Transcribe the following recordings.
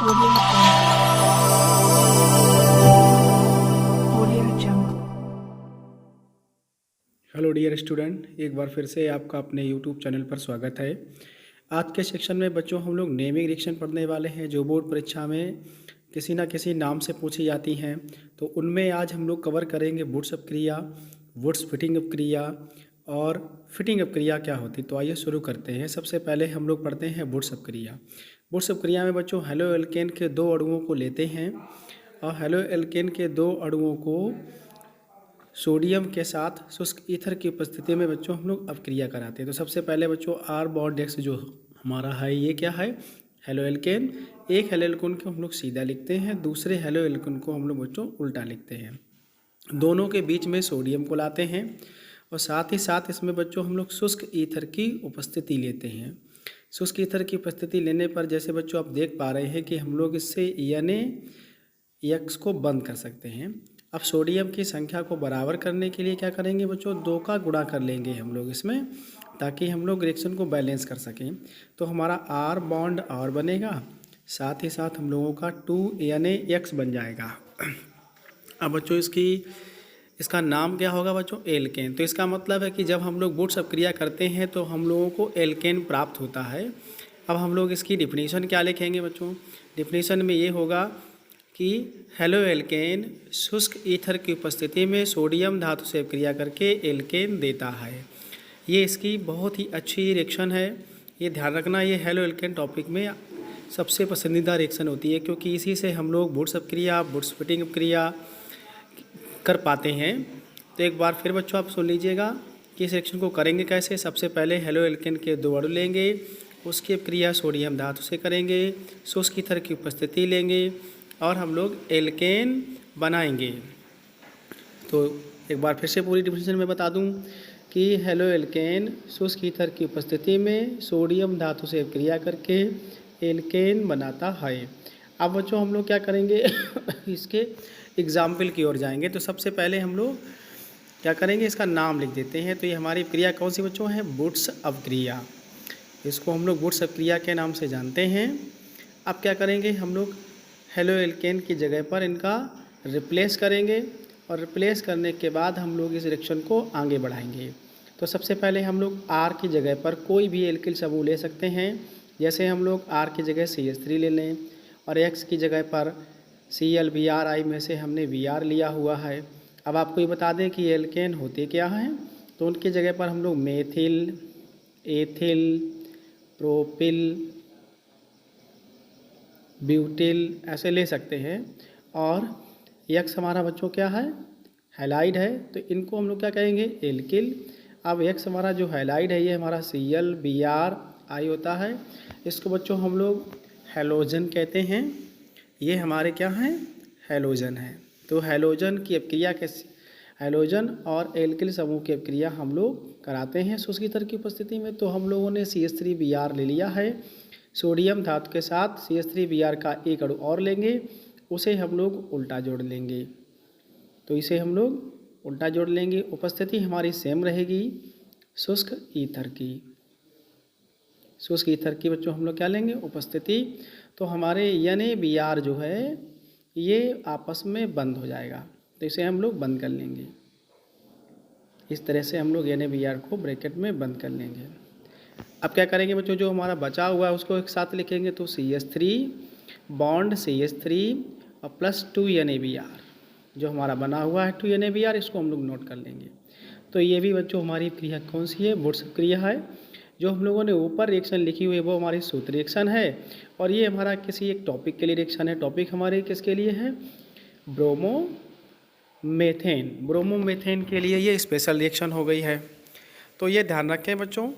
Audio Jungle. Hello dear student, एक बार फिर से आपका अपने यूट्यूब चैनल पर स्वागत है। आज के सेक्शन में बच्चों हम लोग नेमिंग रिएक्शन पढ़ने वाले हैं जो बोर्ड परीक्षा में किसी न किसी नाम से पूछी जाती हैं। तो उनमें आज हम लोग कवर करेंगे वुड्स अपक्रिया, वुड्स फिटिंग अपक्रिया और फिटिंग अपक्रिया क्या होती। तो आइए शुरू करते हैं। सबसे पहले हम लोग पढ़ते हैं वुड्स अपक्रिया। वुड्स अपक्रिया में बच्चों हेलो एल्केन के दो अणुओं को लेते हैं और हेलो एल्केन के दो अणुओं को सोडियम के साथ शुष्क ईथर की उपस्थिति में बच्चों हम लोग अपक्रिया कराते हैं। तो सबसे पहले बच्चों आर बॉन्ड एक्स जो हमारा है ये क्या है, हेलो एल्केन। एक हेलो एल्केन को हम लोग सीधा लिखते हैं, दूसरे हेलो एल्केन को हम लोग बच्चों उल्टा लिखते हैं। दोनों के बीच में सोडियम को लाते हैं और साथ ही साथ इसमें बच्चों हम लोग शुष्क ईथर की उपस्थिति लेते हैं। शुष्क ईथर की उपस्थिति लेने पर जैसे बच्चों आप देख पा रहे हैं कि हम लोग इससे एक्स को बंद कर सकते हैं। अब सोडियम की संख्या को बराबर करने के लिए क्या करेंगे बच्चों, 2 का गुणा कर लेंगे हम लोग इसमें, ताकि हम लोग रिएक्शन को बैलेंस कर सकें। तो हमारा आर बॉन्ड और बनेगा, साथ ही साथ हम लोगों का 2 बन जाएगा। अब बच्चों इसका नाम क्या होगा बच्चों, एल्केन। तो इसका मतलब है कि जब हम लोग वुड्स अपक्रिया करते हैं तो हम लोगों को एल्केन प्राप्त होता है। अब हम लोग इसकी डिफिनीशन क्या लिखेंगे बच्चों, डिफिनीशन में ये होगा कि हेलो एल्केन शुष्क ईथर की उपस्थिति में सोडियम धातु से अपक्रिया करके एल्केन देता है। ये इसकी बहुत ही अच्छी रिएक्शन है, ये ध्यान रखना। ये हेलो एल्केन टॉपिक में सबसे पसंदीदा रिएक्शन होती है, क्योंकि इसी से हम लोग वुड्स अपक्रिया, वुड्स फिटिंग अपक्रिया कर पाते हैं। तो एक बार फिर बच्चों आप सुन लीजिएगा कि इस रिएक्शन को करेंगे कैसे। सबसे पहले हेलो एल्केन के 2 अणु लेंगे, उसकी अपक्रिया सोडियम धातु से करेंगे, शुष्क ईथर की उपस्थिति लेंगे और हम लोग एल्केन बनाएंगे। तो एक बार फिर से पूरी डिफिनीशन में बता दूं कि हेलो एल्केन शुष्क ईथर की उपस्थिति में सोडियम धातु से अपक्रिया करके एल्केन बनाता है। अब बच्चों हम लोग क्या करेंगे इसके एग्जाम्पल की ओर जाएंगे। तो सबसे पहले हम लोग क्या करेंगे, इसका नाम लिख देते हैं। तो ये हमारी क्रिया कौन सी बच्चों है, वुड्स अपक्रिया। इसको हम लोग वुड्स अपक्रिया के नाम से जानते हैं। अब क्या करेंगे हम लोग, हेलो एल्केन की जगह पर इनका रिप्लेस करेंगे और रिप्लेस करने के बाद हम लोग इस रिएक्शन को आगे बढ़ाएंगे। तो सबसे पहले हम लोग आर की जगह पर कोई भी एल्किल समूह ले सकते हैं। जैसे हम लोग आर की जगह CH3 ले लें और एक्स की जगह पर ClBrI में से हमने Br लिया हुआ है। अब आपको ये बता दें कि एल्केन होते क्या हैं। तो उनकी जगह पर हम लोग मेथिल, एथिल, प्रोपिल, ब्यूटिल ऐसे ले सकते हैं। और एक्स हमारा बच्चों क्या है, हैलाइड है, तो इनको हम लोग क्या कहेंगे, एल्किल। अब एक्स हमारा जो हैलाइड है ये हमारा ClBrI होता है, इसको बच्चों हम लोग हैलोजन कहते हैं। ये हमारे क्या हैं, हैलोजन है। तो हैलोजन की अपक्रिया के हैलोजन और एल्किल समूह की अपक्रिया हम लोग कराते हैं शुष्क ईथर की उपस्थिति में। तो हम लोगों ने CH3Br ले लिया है, सोडियम धातु के साथ CH3Br का एक अणु और लेंगे, उसे हम लोग उल्टा जोड़ लेंगे। तो इसे हम लोग उल्टा जोड़ लेंगे, उपस्थिति हमारी सेम रहेगी शुष्क ईथर की। शुष्क ईथर की बच्चों हम लोग क्या लेंगे, उपस्थिति। तो हमारे NaBr जो है ये आपस में बंद हो जाएगा, तो इसे हम लोग बंद कर लेंगे। इस तरह से हम लोग NaBr को ब्रैकेट में बंद कर लेंगे। अब क्या करेंगे बच्चों, जो हमारा बचा हुआ है उसको एक साथ लिखेंगे। तो CH3 बॉन्ड CH3 और प्लस 2 NaBr जो हमारा बना हुआ है 2 NaBr, इसको हम लोग नोट कर लेंगे। तो ये भी बच्चों हमारी क्रिया कौन सी है, वुड्स क्रिया है। जो हम लोगों ने ऊपर रिएक्शन लिखी हुई है वो हमारी सूत्र रिएक्शन है, और ये हमारा किसी एक टॉपिक के लिए रिएक्शन है। टॉपिक हमारे किसके लिए है, ब्रोमोमेथेन। ब्रोमोमेथेन के लिए ये स्पेशल रिएक्शन हो गई है। तो ये ध्यान रखें बच्चों,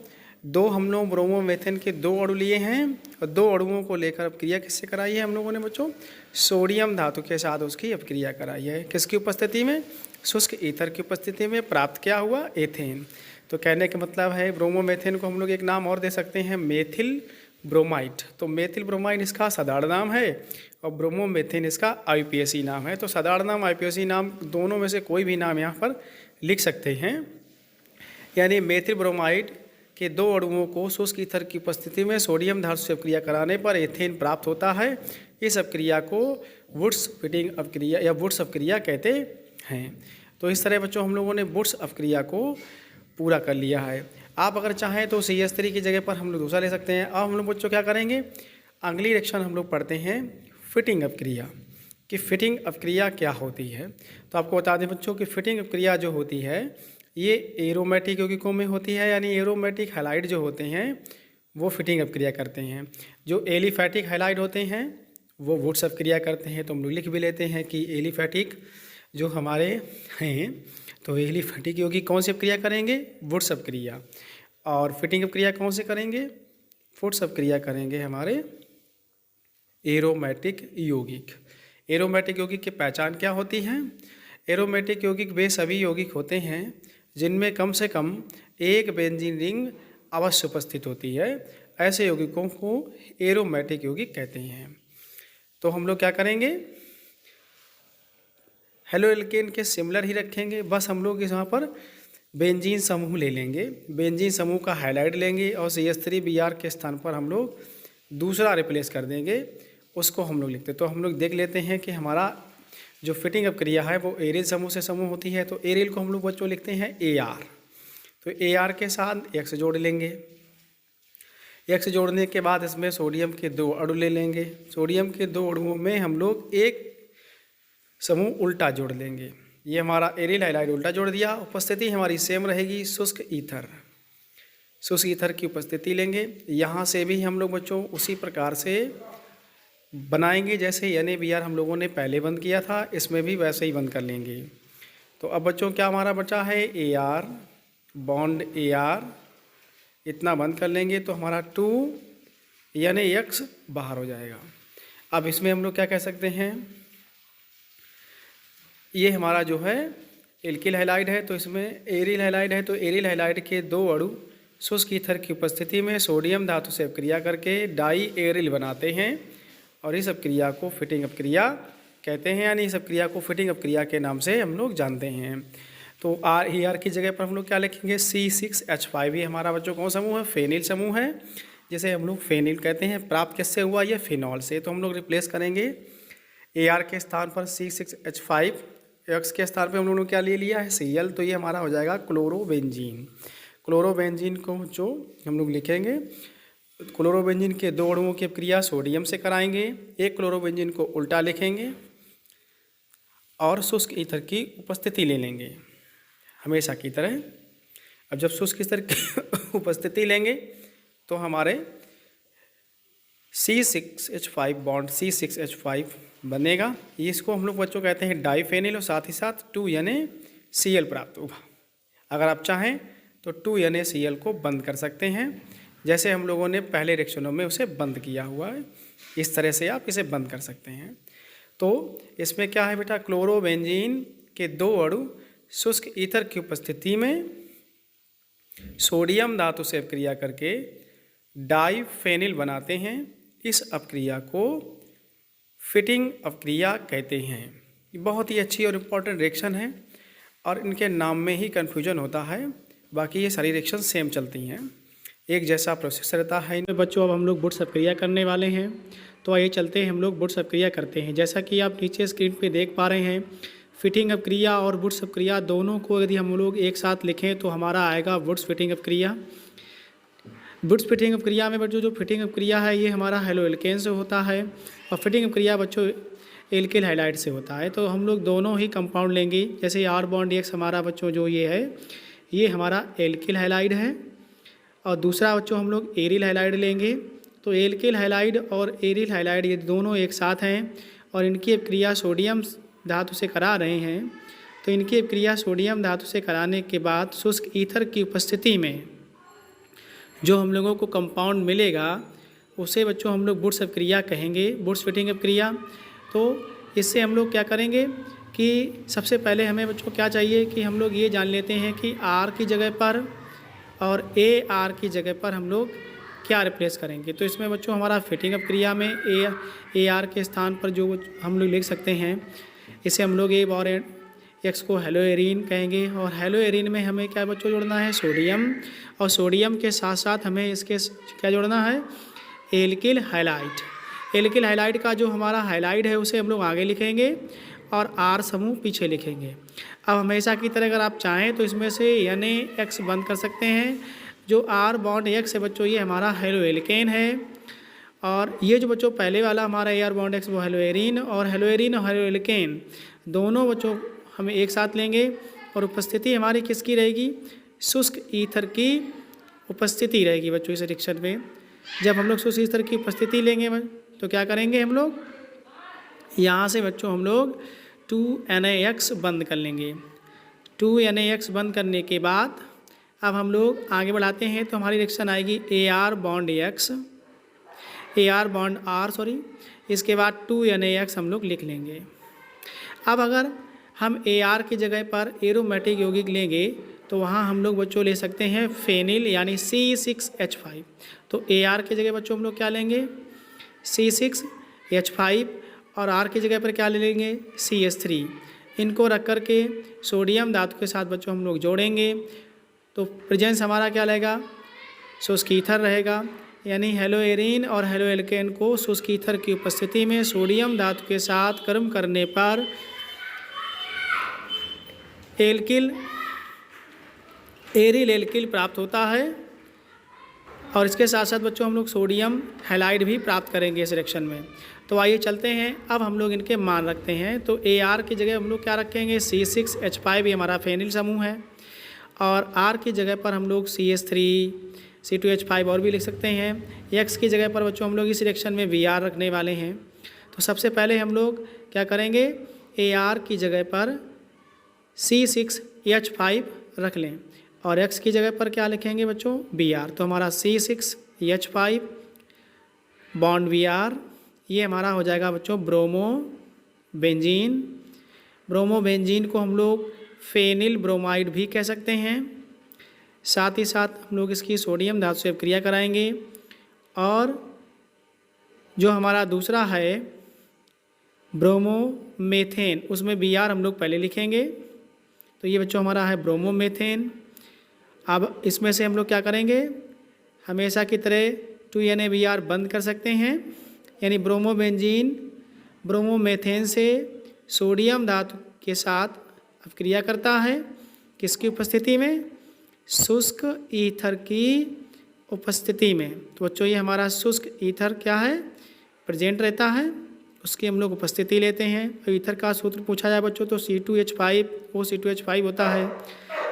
हम लोग ब्रोमोमेथेन के 2 अणु लिए हैं और 2 अणुओं को लेकर अपक्रिया किससे कराई है हम लोगों ने बच्चों, सोडियम धातु के साथ उसकी अपक्रिया कराई है। किसकी उपस्थिति में, शुष्क ईथर की उपस्थिति में। प्राप्त क्या हुआ, एथेन। तो कहने का मतलब है ब्रोमोमेथेन को हम लोग एक नाम और दे सकते हैं, मेथिल ब्रोमाइड। तो मेथिल ब्रोमाइड इसका साधारण नाम है और ब्रोमोमेथेन इसका IUPAC नाम है। तो साधारण नाम IUPAC नाम दोनों में से कोई भी नाम यहाँ पर लिख सकते हैं। यानी मेथिल ब्रोमाइड के 2 अणुओं को शुष्क ईथर की उपस्थिति में सोडियम धातु से अपक्रिया कराने पर एथेन प्राप्त होता है। इस अपक्रिया को वुड्स फिटिंग अपक्रिया या वुड्स अपक्रिया कहते हैं। तो इस तरह बच्चों हम लोगों ने वुड्स अपक्रिया को पूरा कर लिया है। आप अगर चाहें तो CH3 की जगह पर हम लोग दूसरा ले सकते हैं। अब हम लोग बच्चों क्या करेंगे, अगली रिएक्शन हम लोग पढ़ते हैं फिटिंग अपक्रिया कि फिटिंग अपक्रिया क्या होती है। तो आपको बता दें बच्चों कि फिटिंग अपक्रिया जो होती है ये एरोमेटिक यौगिकों में होती है, यानी एरोमेटिक हैलाइड जो होते हैं वो फिटिंग अपक्रिया करते हैं। जो एलिफैटिक हैलाइड होते हैं वो वुड्स अपक्रिया करते हैं। तो हम लोग लिख भी लेते हैं कि एलिफैटिक जो हमारे हैं तो एलिफैटिक यौगिक कौन सी अपक्रिया करेंगे, वुड्स अपक्रिया। और फिटिंग अपक्रिया कौन से करेंगे, वुड्स अपक्रिया करेंगे हमारे एरोमेटिक यौगिक। एरोमेटिक यौगिक की पहचान क्या होती है, एरोमेटिक यौगिक वे सभी यौगिक होते हैं जिनमें कम से कम एक बेंजीन रिंग अवश्य उपस्थित होती है। ऐसे यौगिकों को एरोमेटिक यौगिक कहते हैं। तो हम लोग क्या करेंगे, हेलो एल्केन के सिमिलर ही रखेंगे, बस हम लोग यहाँ पर बेंजीन समूह ले लेंगे, बेंजीन समूह का हाइलाइट लेंगे और CH3Br के स्थान पर हम लोग दूसरा रिप्लेस कर देंगे, उसको हम लोग लिखते। तो हम लोग देख लेते हैं कि हमारा जो फिटिंग अपक्रिया है वो एरिल समूह से समूह होती है। तो एरिल को हम लोग बच्चों लिखते हैं AR। तो AR के साथ X जोड़ लेंगे, X जोड़ने के बाद इसमें सोडियम के 2 अणु ले लेंगे। सोडियम के 2 अणुओं में हम लोग एक समूह उल्टा जोड़ लेंगे। ये हमारा एरिल हाइलाइड उल्टा जोड़ दिया। उपस्थिति हमारी सेम रहेगी, शुष्क ईथर, शुष्क ईथर की उपस्थिति लेंगे। यहाँ से भी हम लोग बच्चों उसी प्रकार से बनाएंगे जैसे NaBr हम लोगों ने पहले बंद किया था, इसमें भी वैसे ही बंद कर लेंगे। तो अब बच्चों क्या हमारा बचा है, AR बॉन्ड AR इतना बंद कर लेंगे तो हमारा 2 NaX बाहर हो जाएगा। अब इसमें हम लोग क्या कह सकते हैं, ये हमारा जो है एल्किल हैलाइड है, तो इसमें एरिल हैलाइड है। तो एरिल हैलाइड के 2 अणु शुष्क ईथर की उपस्थिति में सोडियम धातु से अपक्रिया करके डाई एरिल बनाते हैं और इस अपक्रिया को फिटिंग अपक्रिया कहते हैं, यानी इस अपक्रिया को फिटिंग अपक्रिया के नाम से हम लोग जानते हैं। तो AR की जगह पर हम लोग क्या लिखेंगे, C6H5। ये हमारा बच्चों कौन समूह है, फेनिल समूह है, जिसे हम लोग फेनिल कहते हैं। प्राप्त किससे हुआ, ये फिनॉल से। तो हम लोग रिप्लेस करेंगे AR के स्थान पर C6H5, X के स्थान पर हम लोगों ने क्या ले लिया है, Cl। तो ये हमारा हो जाएगा क्लोरोबेंजीन। क्लोरोबेंजीन को जो हम लोग लिखेंगे, क्लोरोबेंजीन के 2 अणुओं की अपक्रिया सोडियम से कराएंगे, एक क्लोरोबेंजीन को उल्टा लिखेंगे और शुष्क ईथर की उपस्थिति ले लेंगे हमेशा की तरह। अब जब शुष्क ईथर की उपस्थिति लेंगे तो हमारे C6H5 बॉन्ड C6H5 बनेगा। इसको हम लोग बच्चों कहते हैं डाईफेनिल और साथ ही साथ 2 NaCl प्राप्त होगा। अगर आप चाहें तो 2 NaCl को बंद कर सकते हैं, जैसे हम लोगों ने पहले रिएक्शनों में उसे बंद किया हुआ है, इस तरह से आप इसे बंद कर सकते हैं। तो इसमें क्या है बेटा, क्लोरोबेंजीन के 2 अणु शुष्क ईथर की उपस्थिति में सोडियम धातु से अपक्रिया करके डाईफेनिल बनाते हैं। इस अपक्रिया को फिटिंग अपक्रिया कहते हैं। ये बहुत ही अच्छी और इम्पॉर्टेंट रिएक्शन है और इनके नाम में ही कन्फ्यूजन होता है, बाकी ये सारी रिएक्शन सेम चलती हैं, एक जैसा प्रोसेस रहता है इनमें। बच्चों अब हम लोग वुड्स अपक्रिया करने वाले हैं, तो आइए चलते हैं हम लोग वुड्स अपक्रिया करते हैं। जैसा कि आप नीचे स्क्रीन पे देख पा रहे हैं, फिटिंग अपक्रिया और वुड्स अपक्रिया दोनों को यदि हम लोग एक साथ लिखें तो हमारा आएगा वुड्स फिटिंग अपक्रिया। वुड्स फिटिंग अपक्रिया में बच्चों जो फिटिंग अपक्रिया है ये हमारा हेलो एल्केन से होता है और फिटिंग अपक्रिया बच्चों एल्किल हाइलाइड से होता है। तो हम लोग दोनों ही कंपाउंड लेंगे, जैसे R बॉन्ड X हमारा बच्चों जो ये है ये हमारा एल्किल हाइलाइड है और दूसरा बच्चों हम लोग एरिल हाइलाइड लेंगे। तो एल्किल हाइलाइड और एरिल हाइलाइड ये दोनों एक साथ हैं और इनकी अपक्रिया सोडियम धातु से करा रहे हैं। तो इनकी अपक्रिया सोडियम धातु से कराने के बाद शुष्क ईथर की उपस्थिति में जो हम लोगों को कंपाउंड मिलेगा उसे बच्चों हम लोग वुड्स अपक्रिया कहेंगे, वुड्स फिटिंग अपक्रिया। तो इससे हम लोग क्या करेंगे कि सबसे पहले हमें बच्चों क्या चाहिए कि हम लोग ये जान लेते हैं कि R की जगह पर और AR की जगह पर हम लोग क्या रिप्लेस करेंगे। तो इसमें बच्चों हमारा फिटिंग अपक्रिया में AR के स्थान पर जो हम लोग लिख सकते हैं, इसे हम लोग A और X को हेलो एरीन कहेंगे और हेलो एरीन में हमें क्या बच्चों जोड़ना है, सोडियम, और सोडियम के साथ साथ हमें इसके क्या जोड़ना है, एल्किल हाइलाइड। एल्किल हाइलाइड का जो हमारा हाइलाइड है उसे हम लोग आगे लिखेंगे और R समूह पीछे लिखेंगे। अब हमेशा की तरह अगर आप चाहें तो इसमें से NaX बंद कर सकते हैं। जो R बॉन्ड X है बच्चों ये हमारा हेलो एल्केन है, और ये जो बच्चों पहले वाला हमारा AR बॉन्ड X वो हेलो एरीन और हेलो एल्केन दोनों बच्चों हम एक साथ लेंगे। और उपस्थिति हमारी किसकी रहेगी? शुष्क ईथर की उपस्थिति रहेगी बच्चों इस रिएक्शन में। जब हम लोग शुष्क ईथर की उपस्थिति लेंगे तो क्या करेंगे हम लोग, यहाँ से बच्चों हम लोग 2NaX बंद कर लेंगे। 2NaX बंद करने के बाद अब हम लोग आगे बढ़ाते हैं तो हमारी रिएक्शन आएगी AR bond X, AR bond R sorry, इसके बाद 2NaX हम लोग लिख लेंगे। अब अगर हम AR की जगह पर एरोमेटिक यौगिक लेंगे तो वहाँ हम लोग बच्चों ले सकते हैं फेनिल यानी C6H5। तो AR की जगह बच्चों हम लोग क्या लेंगे? C6H5, और R की जगह पर क्या ले लेंगे? CH3। इनको रख कर के सोडियम धातु के साथ बच्चों हम लोग जोड़ेंगे तो प्रेजेंस हमारा क्या रहेगा? शुष्क ईथर रहेगा। यानी हेलो एरीन और हेलो एल्केन को शुष्क ईथर की उपस्थिति में सोडियम धातु के साथ गर्म करने पर एरिल एल्किल प्राप्त होता है। और इसके साथ साथ बच्चों हम लोग सोडियम हैलाइड भी प्राप्त करेंगे इस रिएक्शन में। तो आइए चलते हैं, अब हम लोग इनके मान रखते हैं। तो AR की जगह हम लोग क्या रखेंगे? C6H5 ये हमारा फेनिल समूह है, और R की जगह पर हम लोग CH3 C2H5 और भी लिख सकते हैं। X की जगह पर बच्चों हम लोग इस रिएक्शन में Br रखने वाले हैं। तो सबसे पहले हम लोग क्या करेंगे? AR की जगह पर C6H5 रख लें और X की जगह पर क्या लिखेंगे बच्चों? Br। तो हमारा C6H5 बॉन्ड Br ये हमारा हो जाएगा बच्चों ब्रोमो बेंजीन। ब्रोमो बेंजीन को हम लोग फेनिल ब्रोमाइड भी कह सकते हैं। साथ ही साथ हम लोग इसकी सोडियम धातु से क्रिया कराएंगे, और जो हमारा दूसरा है ब्रोमोमेथेन उसमें Br हम लोग पहले लिखेंगे। तो ये बच्चों हमारा है ब्रोमोमेथेन। अब इसमें से हम लोग क्या करेंगे? हमेशा की तरह 2NaBr बंद कर सकते हैं, यानी ब्रोमोबेंजीन ब्रोमोमेथेन से सोडियम धातु के साथ अपक्रिया करता है। किसकी उपस्थिति में? शुष्क ईथर की उपस्थिति में। तो बच्चों ये हमारा शुष्क ईथर क्या है? प्रेजेंट रहता है, उसकी हम लोग उपस्थिति लेते हैं। तो ईथर का सूत्र पूछा जाए बच्चों तो C2H5 वो C2H5 होता है।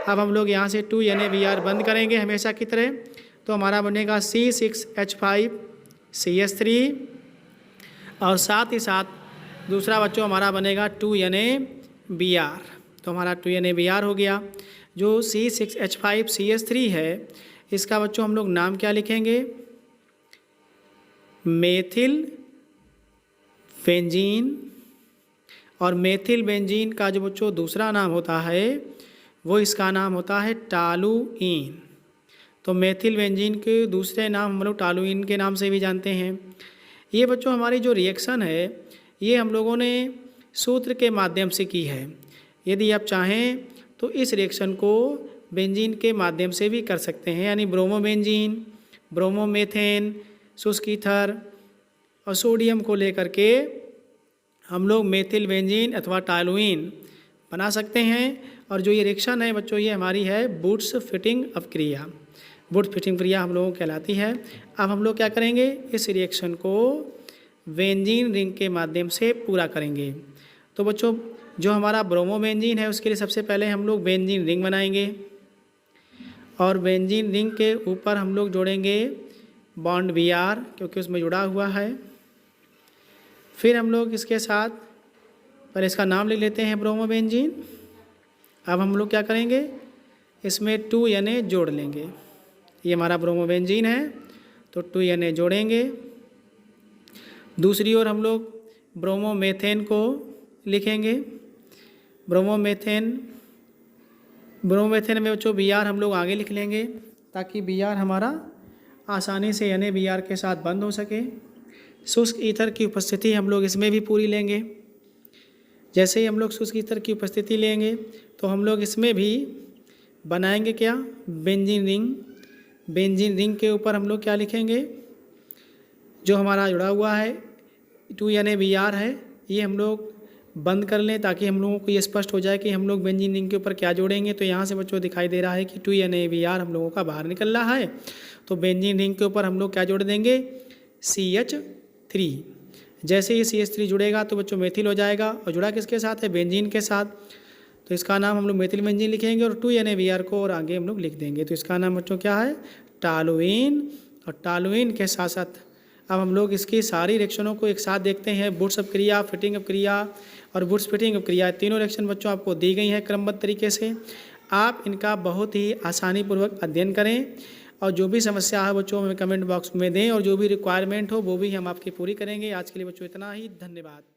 अब हम लोग यहाँ से 2NaBr बंद करेंगे हमेशा की तरह, तो हमारा बनेगा C6H5 CH3, और साथ ही साथ दूसरा बच्चों हमारा बनेगा 2NaBr। तो हमारा 2NaBr हो गया। जो C6H5 CH3 है इसका बच्चों हम लोग नाम क्या लिखेंगे? Methyl benzene. और मेथिल बेंजीन का जो बच्चों दूसरा नाम होता है वो इसका नाम होता है टालुइन। तो मेथिल बेंजीन के दूसरे नाम हम लोग टालुइन के नाम से भी जानते हैं। ये बच्चों हमारी जो रिएक्शन है ये हम लोगों ने सूत्र के माध्यम से की है। यदि आप चाहें तो इस रिएक्शन को बेंजीन के माध्यम से भी कर सकते हैं, यानी ब्रोमोबेंजीन ब्रोमोमेथेन शुष्क ईथर और सोडियम को लेकर के हम लोग मेथिल बेंजीन अथवा टालुइन बना सकते हैं। और जो ये रिएक्शन है बच्चों ये हमारी है बूट्स फिटिंग अपक्रिया। बूट फिटिंग क्रिया हम लोगों को कहलाती है। अब हम लोग क्या करेंगे? इस रिएक्शन को बेंजीन रिंग के माध्यम से पूरा करेंगे। तो बच्चों जो हमारा ब्रोमोबेंजीन है उसके लिए सबसे पहले हम लोग बेंजीन रिंग बनाएंगे, और बेंजीन रिंग के ऊपर हम लोग जोड़ेंगे बॉन्ड Br क्योंकि उसमें जुड़ा हुआ है। फिर हम लोग इसके साथ पहले इसका नाम लिख लेते हैं ब्रोमोबेंजीन। अब हम लोग क्या करेंगे? इसमें 2Na जोड़ लेंगे। ये हमारा ब्रोमोबेंजीन है तो 2Na जोड़ेंगे। दूसरी ओर हम लोग ब्रोमोमेथेन को लिखेंगे। ब्रोमोमेथेन में बच्चों Br हम लोग आगे लिख लेंगे ताकि Br हमारा आसानी से NaBr के साथ बंद हो सके। शुष्क ईथर की उपस्थिति हम लोग इसमें भी पूरी लेंगे। जैसे ही हम लोग शुष्क ईथर की उपस्थिति लेंगे तो हम लोग इसमें भी बनाएंगे क्या? Benzene ring. बेंजीन रिंग के ऊपर हम लोग क्या लिखेंगे? जो हमारा जुड़ा हुआ है 2NaBr है, ये हम लोग बंद कर लें ताकि हम लोगों को ये स्पष्ट हो जाए कि हम लोग बेंजीन रिंग के ऊपर क्या जोड़ेंगे। तो यहाँ से बच्चों दिखाई दे रहा है कि 2NaBr हम लोगों का बाहर निकल रहा है। तो बेंजीन रिंग के ऊपर हम लोग क्या जोड़ देंगे, CH3। जैसे ही CH3 जुड़ेगा तो बच्चों मेथिल हो जाएगा, और जुड़ा किसके साथ है, बेंजीन के साथ। तो इसका नाम हम लोग मेथिल बेंजीन लिखेंगे और 2NaBr को और आगे हम लोग लिख देंगे। तो इसका नाम बच्चों क्या है, टॉलुइन। और टॉलुइन के साथ साथ अब हम लोग इसकी सारी रिएक्शनों को एक साथ देखते हैं। वुड्स अपक्रिया, फिटिंग अपक्रिया और वुड्स फिटिंग अपक्रिया, तीनों रिएक्शन बच्चों आपको दी गई हैं क्रमबद्ध तरीके से। आप इनका बहुत ही आसानीपूर्वक अध्ययन करें, और जो भी समस्या है बच्चों हमें कमेंट बॉक्स में दें, और जो भी रिक्वायरमेंट हो वो भी हम आपकी पूरी करेंगे। आज के लिए बच्चों इतना ही, धन्यवाद।